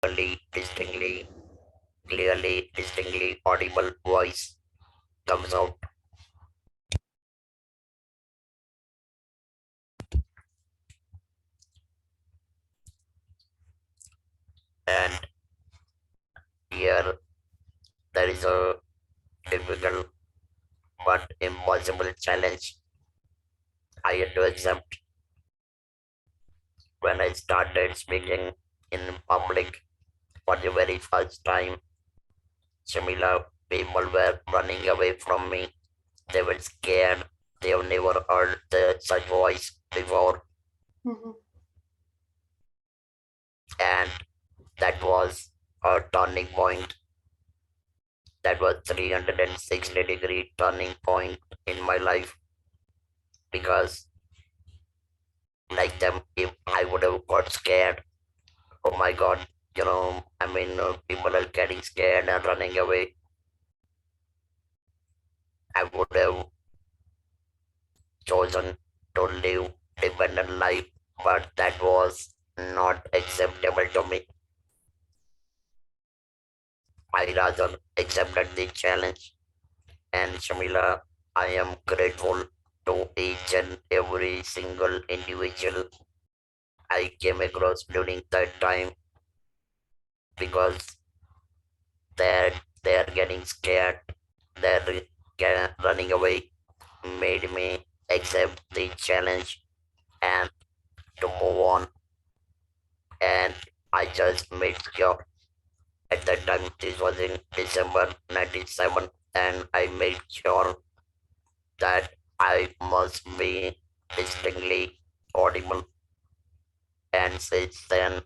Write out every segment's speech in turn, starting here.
distinctly, clearly, distinctly audible voice comes out. And here there is a difficult but impossible challenge I had to accept when I started speaking in public for the very first time. Similar people were running away from me. They were scared. They have never heard such voice before. Mhm. And that was a turning point. That was 360-degree turning point in my life because like them, if I would have got scared, oh my god, people are getting scared and running away. I would have chosen to live dependent life, but that was not acceptable to me. I rather accepted the challenge. And Shamila, I am grateful to each and every single individual I came across during that time because they're they're getting scared, they're running away, made me accept the challenge and to move on. And I just made sure at that time this was in December 97, and I made sure that I must be distinctly audible. And since then,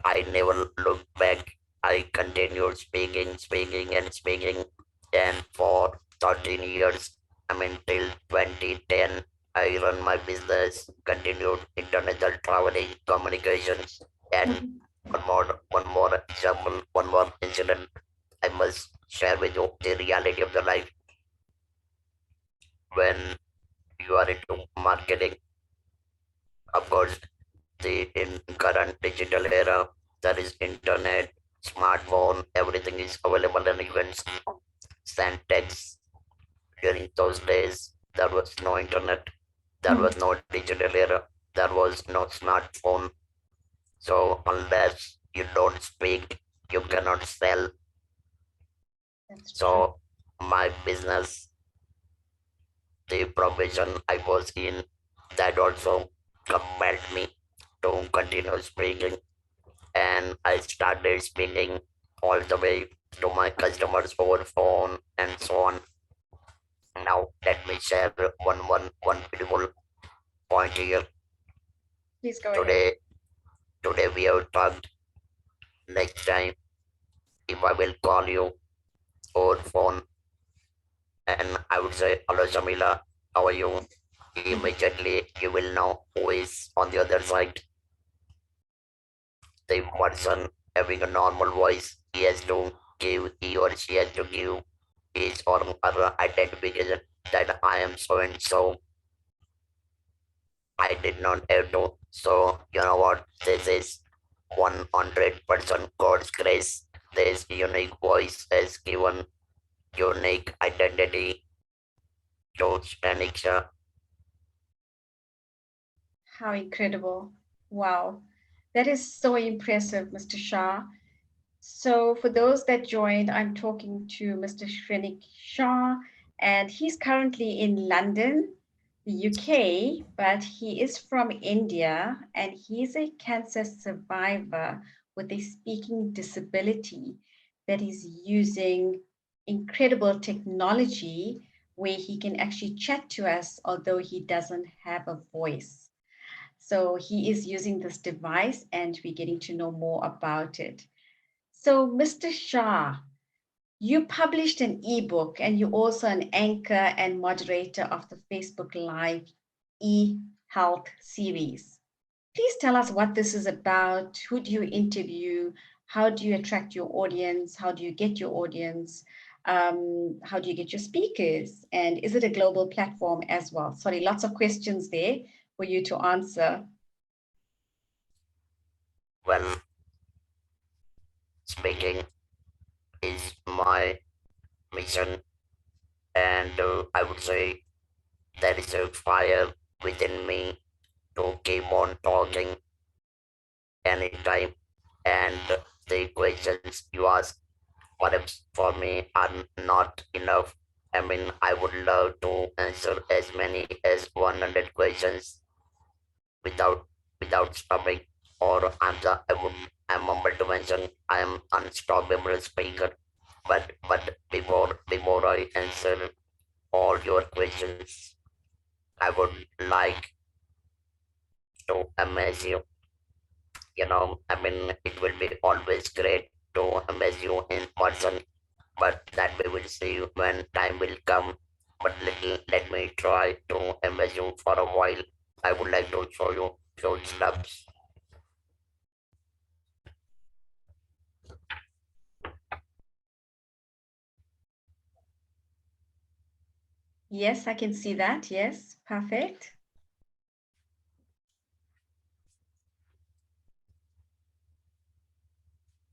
I never looked back. I continued speaking, speaking, and speaking. And for 13 years, till 2010, I run my business, continued international traveling, communications, and Mhm. one more example, one more incident I must share with you the reality of the life when you are into marketing. Of course, the in current digital era, there is internet, smartphone, everything is available, and you can send text. During those days, there was no internet, there Mhm. was no digital era, there was no smartphone. So unless you don't speak, you cannot sell. That's true. So my business, the profession I was in, that also compelled me to continue speaking, and I started speaking all the way to my customers over phone and so on. Now let me share one beautiful point here. Please go ahead. Today today we have talked. Next time if I will call you over phone and I would say hello Jamila, how are you? Immediately you will know who is on the other side. The person having a normal voice, he or she has to give his or her identification that I am so and so. I did not have to. So you know what? This is 100% God's grace. This unique voice has given unique identity to Shrenik Shah. How incredible. Wow. That is so impressive, Mr. Shah. So, for those that joined, I'm talking to Mr. Shrenik Shah, and he's currently in London, the UK, but he is from India, and he's a cancer survivor with a speaking disability that is using incredible technology where he can actually chat to us, although he doesn't have a voice. So, he is using this device, and we're getting to know more about it. So, Mr. Shah, you published an ebook and you're also an anchor and moderator of the Facebook Live e-health series. Please tell us what this is about. Who do you interview? How do you attract your audience? How do you get your audience? How do you get your speakers? And is it a global platform as well? Sorry, lots of questions there for you to answer. Well, speaking is my mission, and I would say there is a fire within me to keep on talking anytime. And the questions you ask, perhaps for me, are not enough. I mean, I would love to answer as many as 100 questions without stopping. Or I'm humble to mention I am unstoppable speaker. But before I answer all your questions, I would like to amaze you. I mean, it will be always great to amaze you in person, but that we will see when time will come. But let me try to amaze you for a while. I would like to show you few steps. Yes, I can see that. Yes, perfect.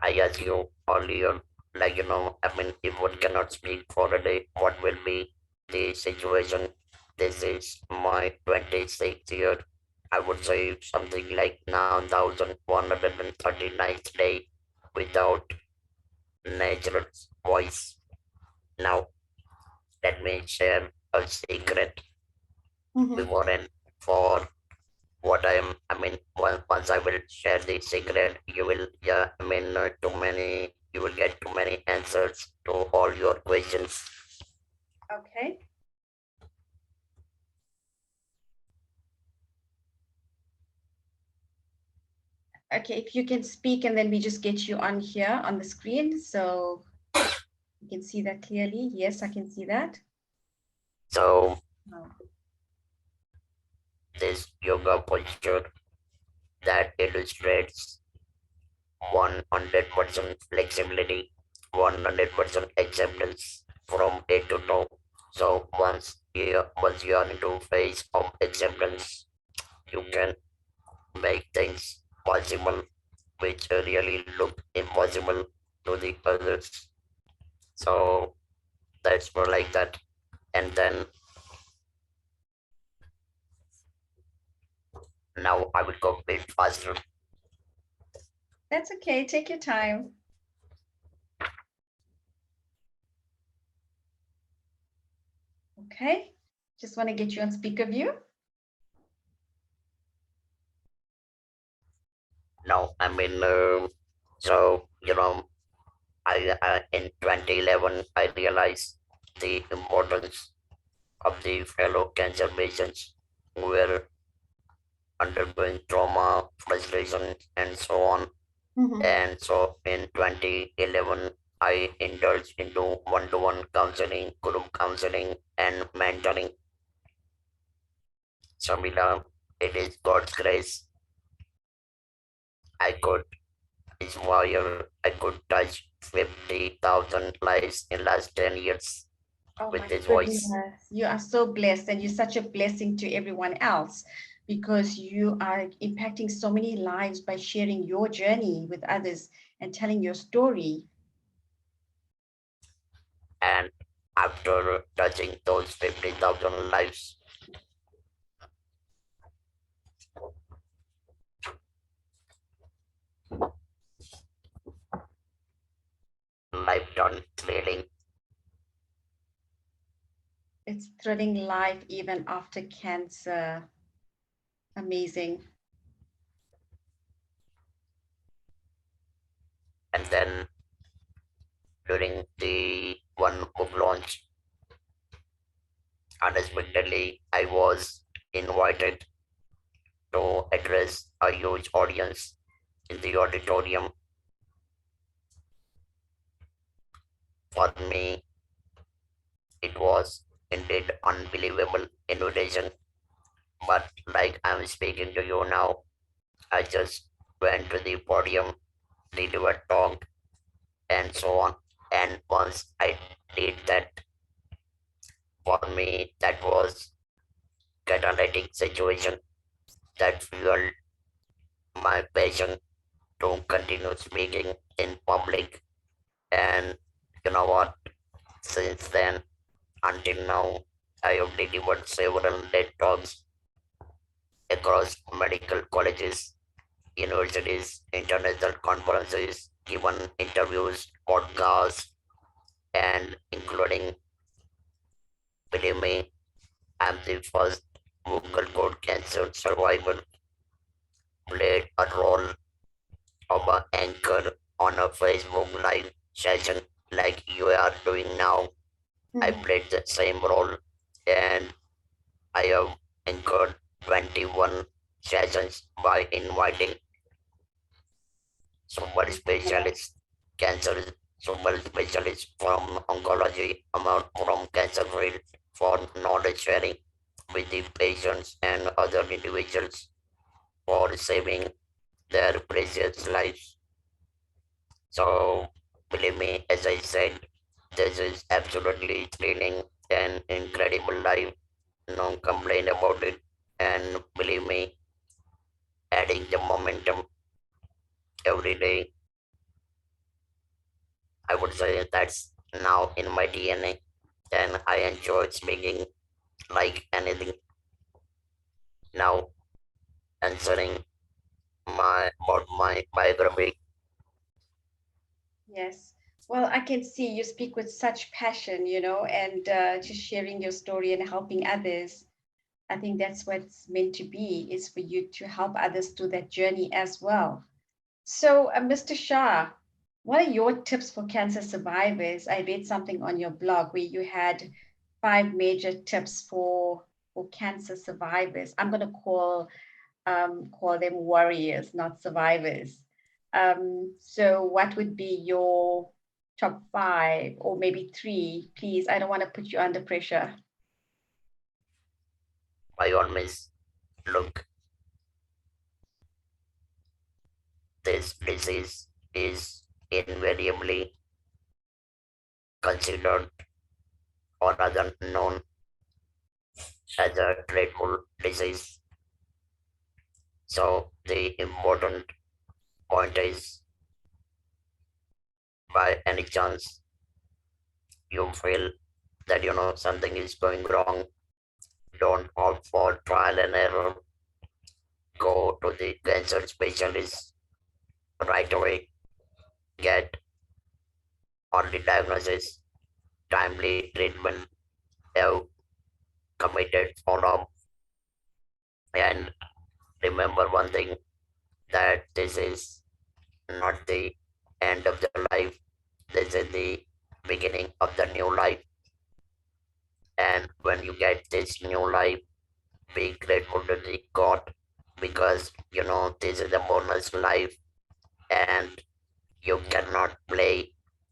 I asked you earlier, like I mean, if one cannot speak for a day, what will be the situation? This is my 26th year. I would say something like 9,139th day without natural voice. Now, let me share a secret Mhm. before and for what I am. I mean, once I will share the secret, you will, yeah, I mean, too many, you will get too many answers to all your questions. Okay. Okay, if you can speak and then we just get you on here on the screen so you can see that clearly. Yes, I can see that. So, Oh. this yoga posture that illustrates 100% flexibility, 100% acceptance from head to toe. So once you are into phase of acceptance, you can make things possible which really look impossible to the others. So that's more like that. And then now I will go a bit faster. That's okay. Take your time. Okay. Just want to get you on speaker view. Now I mean, so I in 2011 I realized the importance of the fellow cancer patients who were undergoing trauma, frustration, and so on. Mhm. And so in 2011, I indulged into one to one counseling, group counseling, and mentoring. Shamila, it is God's grace. I could inspire, I could touch 50,000 lives in last 10 years Oh with my this voice. goodness. You are so blessed and you're such a blessing to everyone else because you are impacting so many lives by sharing your journey with others and telling your story. And after touching those 50,000 lives, life turned thrilling. It's thrilling life even after cancer. Amazing. And then during the one book launch, unexpectedly, I was invited to address a huge audience in the auditorium. For me, it was indeed unbelievable invitation. But like I'm speaking to you now, I just went to the podium, delivered talk, and so on. And once I did that, for me, that was catalytic situation that fueled my passion to continue speaking. in public. And you know what? Since then until now, I have delivered several TED talks across medical colleges, universities, international conferences, given interviews, podcasts, and including, believe me, I'm the first vocal cord cancer survivor, played a role of an anchor on a Facebook live session like you are doing now. I Hmm. played the same role, and I have anchored 21 sessions by inviting super specialists, cancer super specialists from oncology, amount from cancer field for knowledge sharing with the patients and other individuals for saving their precious lives. So, believe me, as I said, this is absolutely thrilling and incredible life. No complaint about it. And believe me, adding the momentum every day, I would say that's now in my DNA. And I enjoy speaking like anything. Now, answering my about my biography. Yes. Well, I can see you speak with such passion, and just sharing your story and helping others. I think that's what it's meant to be, is for you to help others through that journey as well. So, Mr. Shah, what are your tips for cancer survivors? I read something on your blog where you had 5 major tips for cancer survivors. I'm going to call them warriors, not survivors. So, what would be your top 5 or maybe 3? Please, I don't want to put you under pressure. By all means, look, this disease is invariably considered or rather known as a dreadful disease. So the important point is, by any chance you feel that something is going wrong, don't opt for trial and error. Go to the cancer specialist right away. Get early diagnosis, timely treatment, have committed follow-up, and remember one thing, that this is not the end of the life. This is the beginning of the new life. And when you get this new life, be grateful to the God, because this is a bonus life, and you cannot play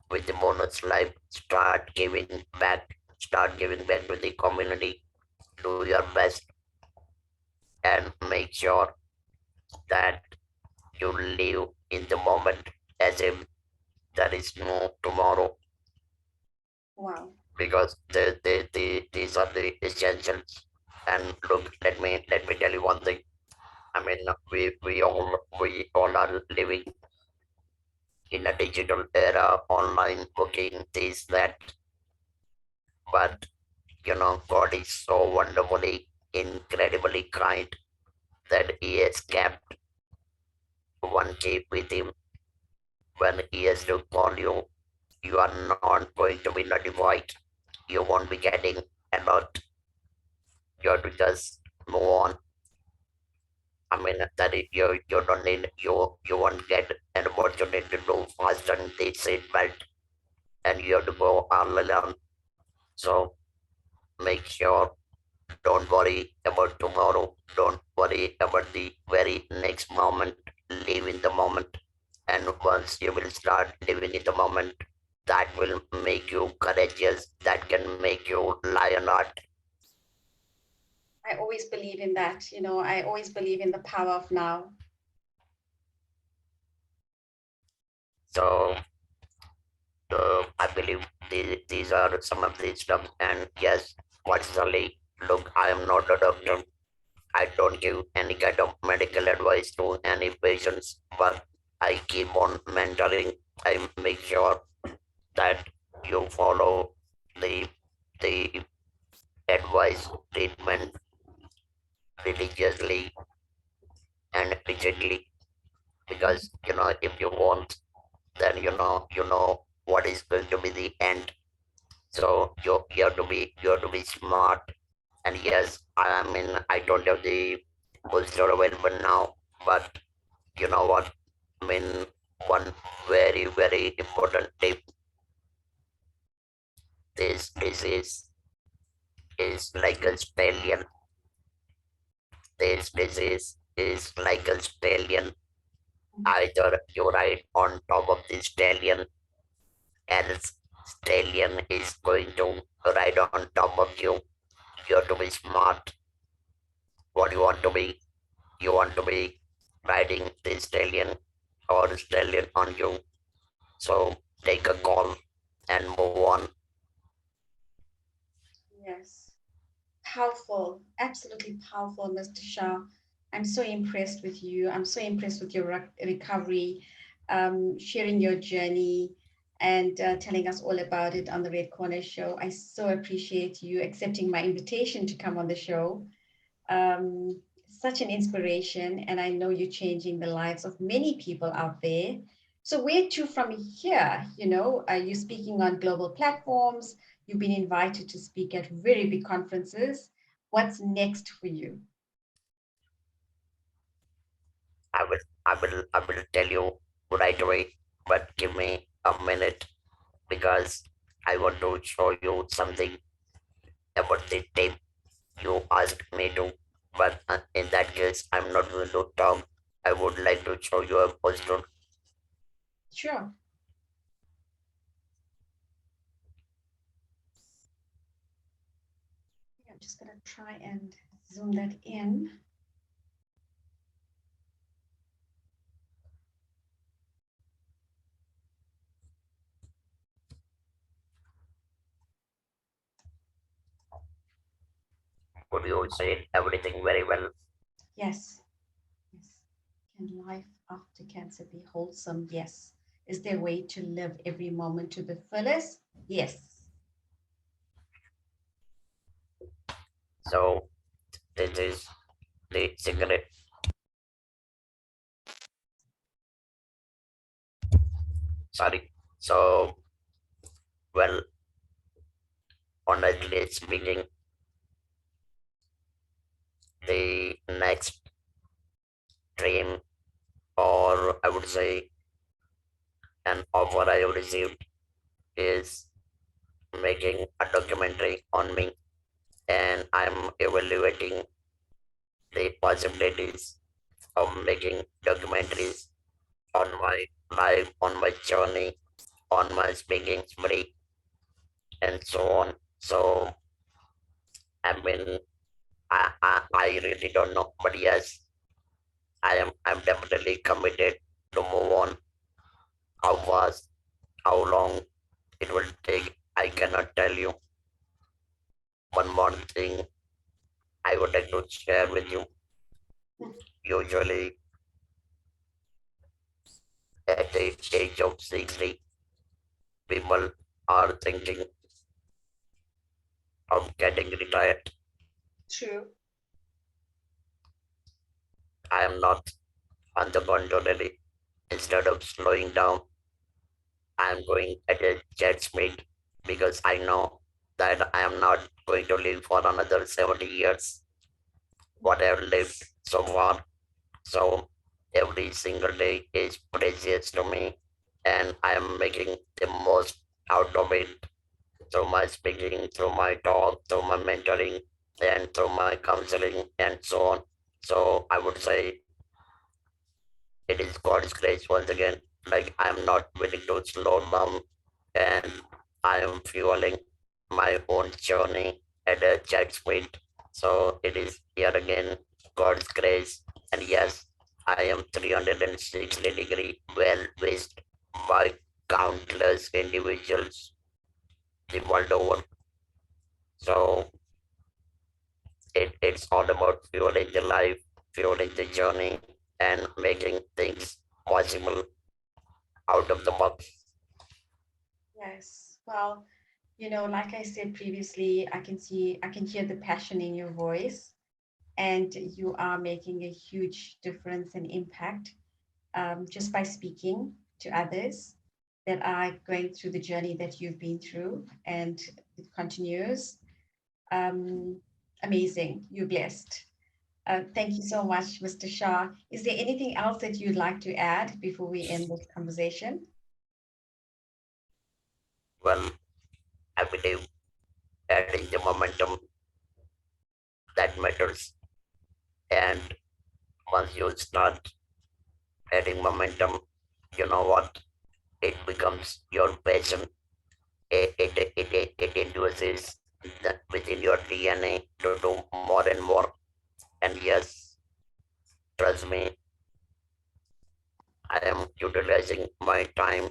with the bonus life. Start giving back to the community. Do your best and make sure that you live in the moment as if there is no tomorrow, Wow. because these are the essentials. And look, let me tell you one thing. I mean, we all are living in a digital era, online booking, this, that. But God is so wonderfully, incredibly kind that He has kept one key with Him. When He has to call you, you are not going to be notified. You won't be getting alert. You have to just move on. I mean that you don't need you won't get an opportunity to do fasten the seat belt, and you have to go all alone. So make sure, don't worry about tomorrow. Don't worry about the very next moment. Live in the moment. And once you will start living in the moment, that will make you courageous. That can make you lionheart. I always believe in that. I always believe in the power of now. So I believe these are some of the stuff. And yes, personally, look, I am not a doctor. I don't give any kind of medical advice to any patients, but I keep on mentoring. I make sure that you follow the the advice treatment religiously and rigidly, because if you want, then you know what is going to be the end. So you have to be smart. And yes, I mean, I don't have the bolster available now, but you know what? I mean, one very very important tip: this disease is like a stallion. This disease is like a stallion. Either you ride on top of the stallion, else stallion is going to ride on top of you. You have to be smart. What you want to be? You want to be riding the stallion or stallion on you. So take a call and move on. Yes. Powerful, absolutely powerful, Mr. Shah. I'm so impressed with you. I'm so impressed with your recovery, sharing your journey, and telling us all about it on the Red Corner Show. I so appreciate you accepting my invitation to come on the show. Such an inspiration, and I know you're changing the lives of many people out there. So, where to from here? You're speaking on global platforms, you've been invited to speak at very big conferences. What's next for you? I will tell you right away, but give me a minute because I want to show you something about the tape you asked me to. But in that case, I'm not going to talk. I would like to show you a poster. Sure. I'm just going to try and zoom that in. Could you say everything very well? Yes. Yes. Can life after cancer be wholesome? Yes. Is there a way to live every moment to the fullest? Yes. So this is the cigarette. Sorry. So well, honestly speaking, the next dream, or I would say an offer I have received, is making a documentary on me, and I'm evaluating the possibilities of making documentaries on my life, on my journey, on my speaking spree, and so on. So I mean, I really don't know, but yes, I'm definitely committed to move on. How fast, how long it will take, I cannot tell you. One more thing I would like to share with you. Usually, at the age of 60, people are thinking of getting retired. True. I am not. On the contrary, instead of slowing down, I am going at a jet speed because I know that I am not going to live for another 70 years. What I have lived so far. So every single day is precious to me, and I am making the most out of it through my speaking, through my talk, through my mentoring, and through my counseling, and so on. So I would say it is God's grace once again. Like, I'm not willing to slow down, and I am fueling my own journey at a jet speed. So it is yet again God's grace. And yes, I am 360-degree well wished by countless individuals the world over. So it's all about fueling the life, fueling the journey, and making things possible out of the box. Yes. Well, like I said previously, I can hear the passion in your voice, and you are making a huge difference and impact just by speaking to others that are going through the journey that you've been through, and it continues. Um, Amazing. You're blessed. Thank you so much, Mr. Shah. Is there anything else that you'd like to add before we end this conversation? Well, I believe adding the momentum that matters. And once you start adding momentum, you know what? It becomes your passion. It induces that within your DNA to do more and more. And yes, trust me, I am utilizing my time.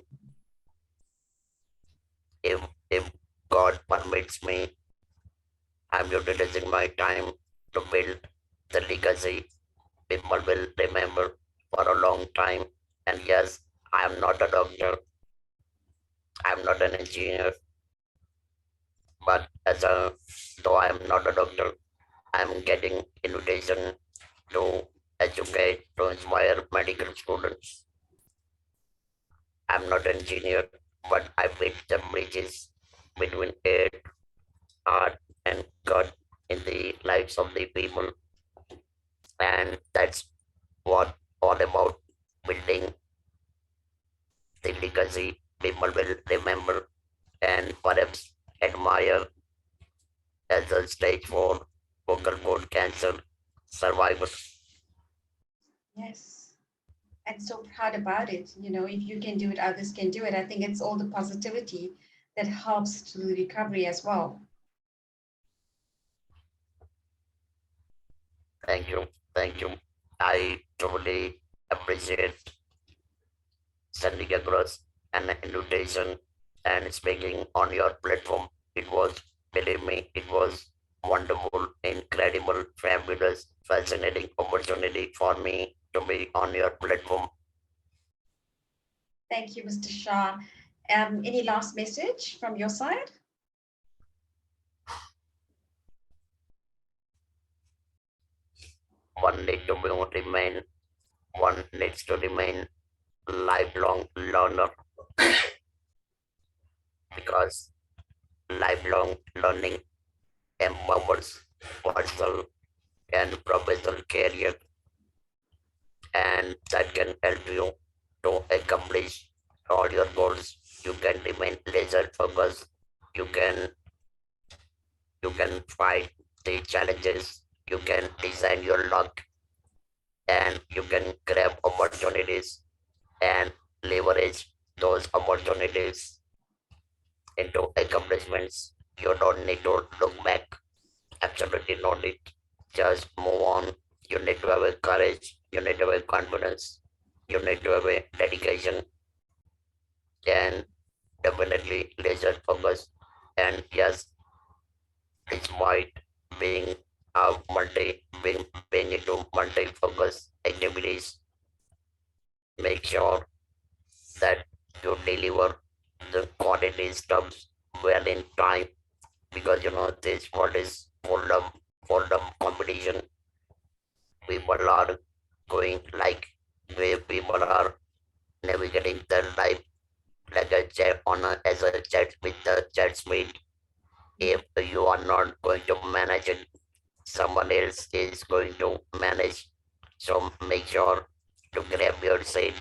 If God permits me, I'm utilizing my time to build the legacy people will remember for a long time. And yes, I am not a doctor, I'm not an engineer, but though I am not a doctor, I'm getting invitation to educate, to inspire medical students. I'm not an engineer, but I build the bridges between it, art, and God in the lives of the people. And that's what all about building the legacy people will remember and perhaps admire as a stage 4 vocal cord cancer survivor. Yes. And so proud about it. If you can do it, others can do it. I think it's all the positivity that helps to the recovery as well. Thank you. Thank you. I truly appreciate sending across an invitation and speaking on your platform. It was, believe me, it was wonderful, incredible, fabulous, fascinating opportunity for me to be on your platform. Thank you, Mr. Shah. Any last message from your side? One need to remain, one needs to remain lifelong learner because lifelong learning empowers personal and professional career, and that can help you to accomplish all your goals. You can remain laser focused. You can you can fight the challenges. You can design your luck, and you can grab opportunities and leverage those opportunities into accomplishments. You don't need to look back. Absolutely no need. Just move on. You need to have a courage. You need to have a confidence. You need to have a dedication and definitely laser focus. And yes, despite being being into multi focus activities, make sure that you deliver the quality stuff well in time because this world is full of competition. People are going like where people are navigating their life like a jet as a jet with the jet speed. If you are not going to manage it, someone else is going to manage. So make sure to grab your seat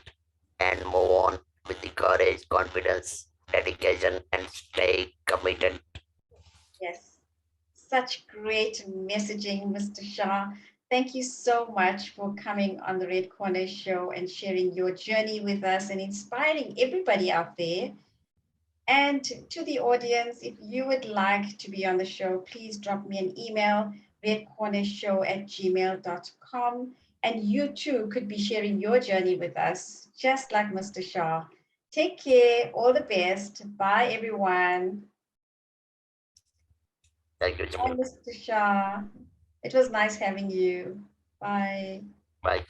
and move on with the courage, confidence, dedication, and stay committed. Yes. Such great messaging, Mr. Shah. Thank you so much for coming on the Red Corner Show and sharing your journey with us and inspiring everybody out there. And to the audience, if you would like to be on the show, please drop me an email, redcornershow@gmail.com. And you too could be sharing your journey with us, just like Mr. Shah. Take care. All the best. Bye, everyone. Thank you, Bye, Jamil. Mr. Shah. It was nice having you. Bye. Bye.